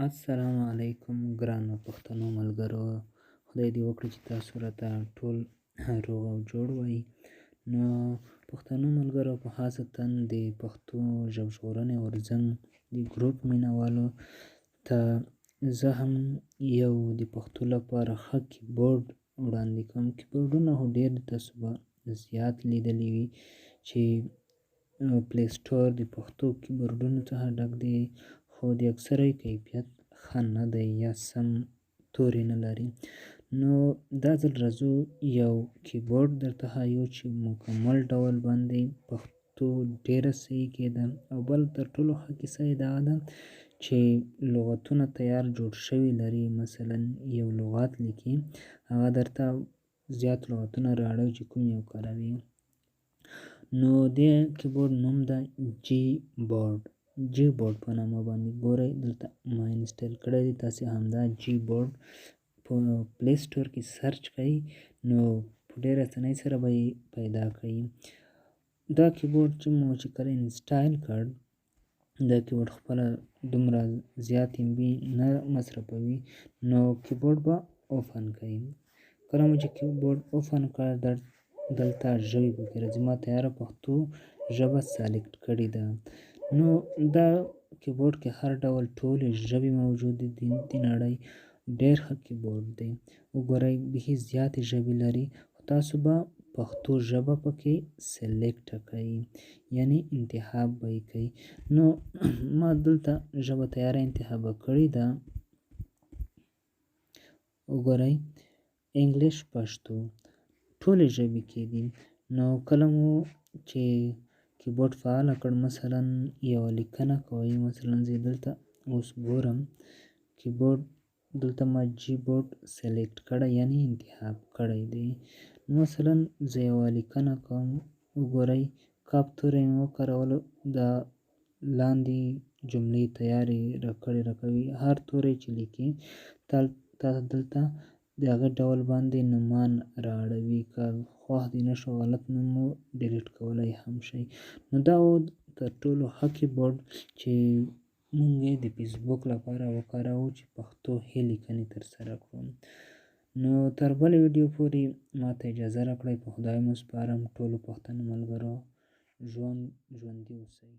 السلام علیکم ګرانو پښتنو ملګرو. خدای دې وکړي چې تاسو راته ټول روغ او جوړ وئ. نو پښتنو ملګرو، په خاصتا د پښتو ژبژغورنې غورځنګ د ګروپ مینوالو ته زه هم یو د پښتو لپاره ښه کیبورډ وړاندې کوم. کیبورډونه خو ډېر تاسو به زیات لیدلي وي چې پلی سټور د پښتو کیبورډونو څخه ډک دی، خو د اکثره کیفیت ښه نه دی یا سم توري نه لري. نو دا ځل راځو یو کیبورډ درته ښایو چې مکمل ډول باندې پښتو ډېره صحیح کېده. او بل تر ټولو ښه کیسه یې دا ده چې لغتونه تیار جوړ شوي لري. مثلا یو لغت لیکي، هغه درته زیات لغتونه راوړي چې کوم یو کاروي. نو دې کیبورډ نوم ده کیبورډ په نامه باندې. ګورئ دلته ما انسټال کړی دی، تاسې همدا کیبورډ په پلی سټور کې سرچ کړئ نو په ډېره اسانۍ سره به یې پیدا کړئ. دا کیبورډ چې مو چې کله انسټال کړ، دا کیبورډ خپله دومره زیات MB نه مصرفوي. نو کیبورډ به اوپن کړئ. کله مو چې کیبورډ اوپن کړ، دلته ژبې پکې راځي. ما تیاره پښتو ژبه سلیکټ کړې ده. نو دا کیبورډ کې هر ډول ټولې ژبې موجودې دي د نړۍ. ډېر ښه کیبورډ دی. وګورئ بیخي زیاتې ژبې لري، خو تاسو به پښتو ژبه پکې سلیکټ کړئ، یعنی انتخاب به یې کوئ. نو ما دلته ژبه تیاره انتخاب کړې ده. وګورئ انګلیش، پښتو، ټولې ژبې کې دي. نو کله مو چې کیبورډ فعاله کړ، مثلا یوه لیکنه کوئ، مثلا زه دلته اوس ګورم کیبورډ دلته ما کیبورډ سلیکټ کړی یعنی انتخاب کړی دی. مثلا زه یوه لیکنه کوم، وګورئ کاپ توری مې وکارولو، دا لاندې جملې تیارې راکوي. هر توری چې لیکي تاسو دلته د هغه ډول باندې نومان رااړوي. که خوښ دې نه شو، غلط نوم مو ډیلیټ کولی هم شئ. نو دا و تر ټولو ښه کیبورډ چې موږ یې د فیسبوک لپاره وکاروو چې پښتو ښې لیکنې ترسره کړو. نو تر بلې ویډیو پورې ما ته اجازه راکړئ. په خدای مو سپارم. ټولو پښتنو ملګرو ژوندي اوسئ.